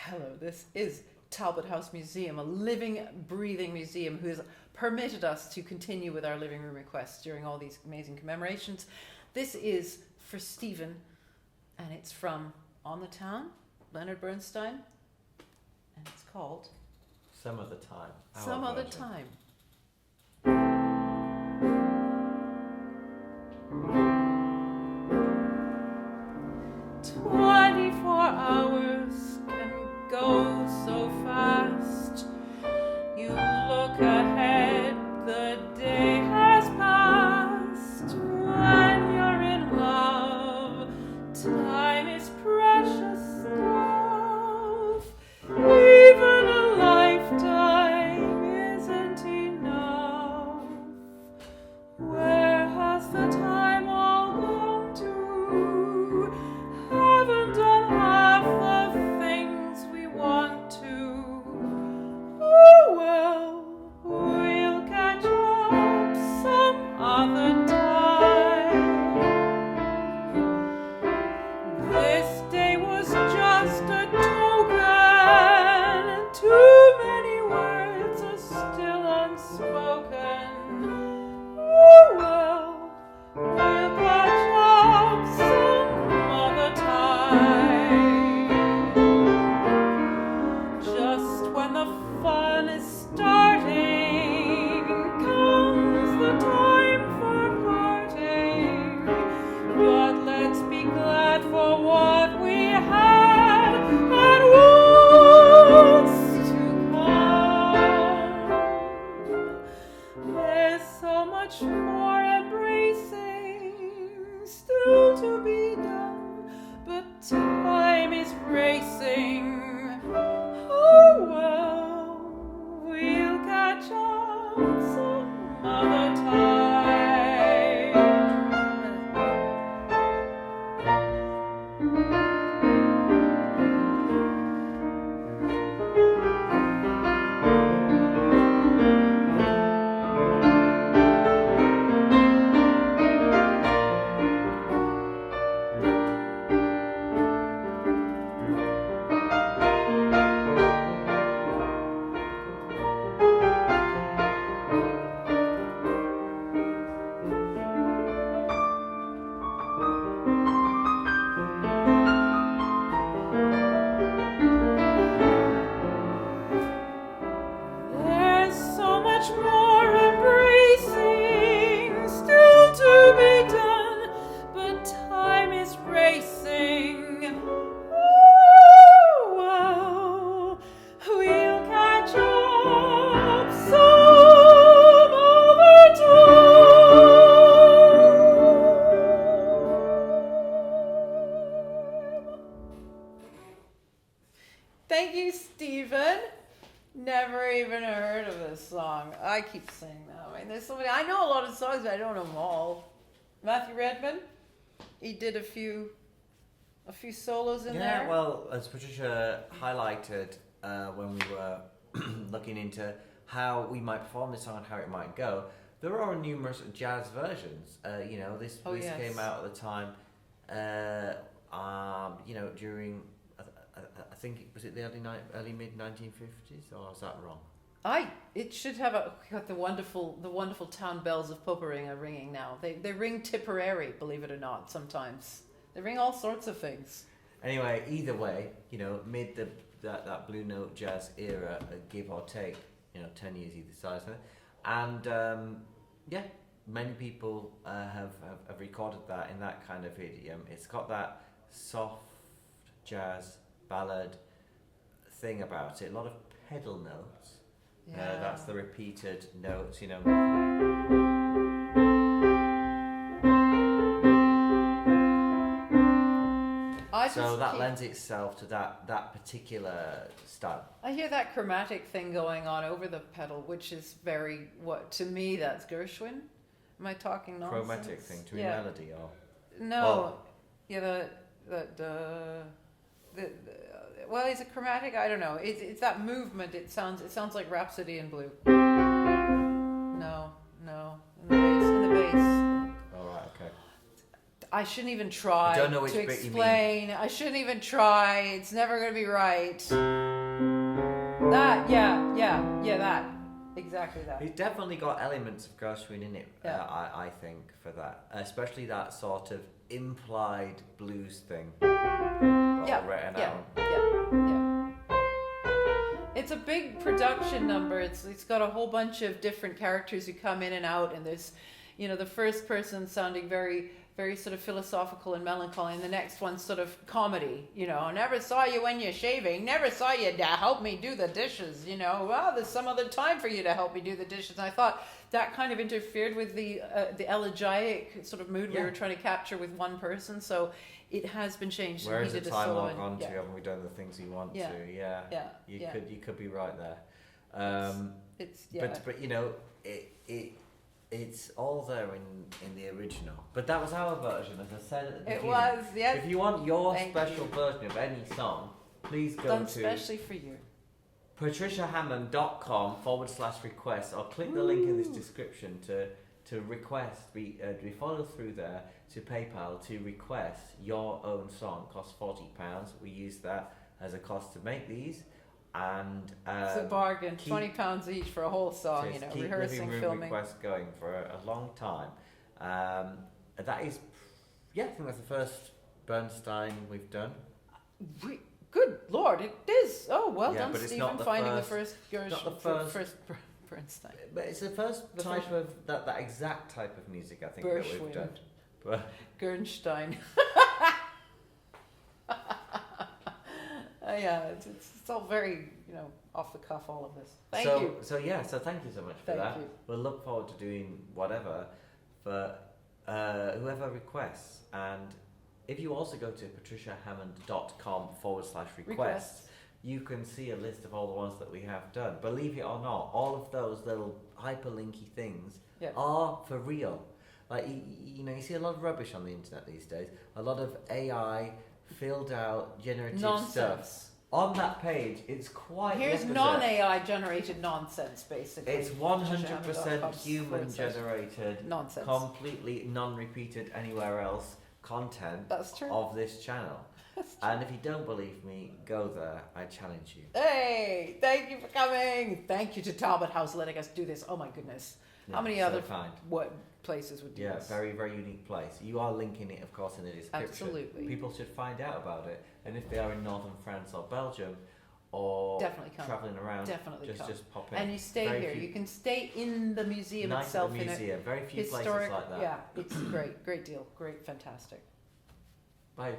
Hello, this is Talbot House Museum, a living, breathing museum who has permitted us to continue with our living room requests during all these amazing commemorations. This is for Stephen, and it's from On the Town, Leonard Bernstein, and it's called Some Other Time. Some Other Time. 24 hours can go so fast. You look ahead, the day has passed. When you're in love, time is precious stuff. Even a lifetime isn't enough. Where has the time all gone to? Haven't done half the things we want to. Oh well, we'll catch up some other time. This day was just a token. Too many words are still unspoken. Oh well, we'll catch up some other time. Just when the fun is starting, comes the time for parting. But let's be glad for what we had and what's to come. There's so much more embracing still to be done, but time is racing. Oh well, we'll catch up some other time. There's so much more embracing still to be done, but time is racing. Oh well, we'll catch up some other time. Thank you, Stephen. Never even heard of this song. I keep saying that. I mean, there's so many. I know a lot of songs, but I don't know them all. Matt Redman, he did a few solos in there. Yeah, well, as Patricia highlighted when we were looking into how we might perform this song and how it might go, there are numerous jazz versions. This Yes. came out at the time, during, I think, was it the early mid 1950s, or is that wrong? It should have got the wonderful town bells of Poperinghe are ringing now. They ring Tipperary, believe it or not. Sometimes they ring all sorts of things. Anyway, either way, mid that Blue Note jazz era, give or take, 10 years either side, and many people have recorded that in that kind of idiom. It's got that soft jazz ballad thing about it. A lot of pedal notes. Yeah. That's the repeated notes. So that lends itself to that particular style. I hear that chromatic thing going on over the pedal, which is very, to me, that's Gershwin. Am I talking nonsense? Chromatic thing to a melody, or no, well, is it chromatic? I don't know. It's that movement. It sounds like Rhapsody in Blue. No, in the bass. All right, okay. I shouldn't even try I don't know which to bit explain. I shouldn't even try. It's never going to be right. That, that. Exactly that. It's definitely got elements of Gershwin in it, Yeah. I think, for that. Especially that sort of implied blues thing. Written out. Yeah. It's a big production number. It's got a whole bunch of different characters who come in and out, and there's, the first person sounding very, very sort of philosophical and melancholy, and the next one sort of comedy. Never saw you when you're shaving. Never saw you to help me do the dishes. Well, there's some other time for you to help me do the dishes. And I thought that kind of interfered with the elegiac sort of mood we were trying to capture with one person. So it has been changed. Whereas the time I've gone to, haven't we done the things you want to? Yeah. You could be right there. But it's all there in the original. But that was our version, as I said at the beginning. It was, yes. If you want your special version of any song, please go Done to especially for you. patriciahammonds.com/request, or click the link in this description to request. We follow through there to PayPal to request your own song. Costs £40. We use that as a cost to make these, and it's a bargain. £20 each for a whole song. Keep rehearsing, living room filming. requests going for a long time. That is, I think that's the first Bernstein we've done. Good Lord, it is. Oh, well done, but it's Stephen, not finding first, the first not the first Bernstein. But it's the first type of that exact type of music, I think, that we've done. But Bernstein. It's all very, off the cuff, all of this. Thank you. So thank you so much for that. We'll look forward to doing whatever for whoever requests. And if you also go to patriciahammond.com/requests, you can see a list of all the ones that we have done. Believe it or not, all of those little hyperlinky things are for real. Like, you see a lot of rubbish on the internet these days. A lot of AI filled out generative stuff. On that page, it's quite Here's non-AI generated nonsense, basically. It's 100% human generated nonsense, completely non-repeated anywhere else content of this channel. And if you don't believe me, go there. I challenge you. Hey, thank you for coming. Thank you to Talbot House letting us do this. Oh my goodness. How many other places would do this? Yeah, very, very unique place. You are linking it, of course, in the description. Absolutely. People should find out about it. And if they are in northern France or Belgium, or travelling around, just pop in. And you stay here. You can stay in the museum itself. Nice museum. Very few places like that. Yeah, it's great deal. Great, fantastic. Bye.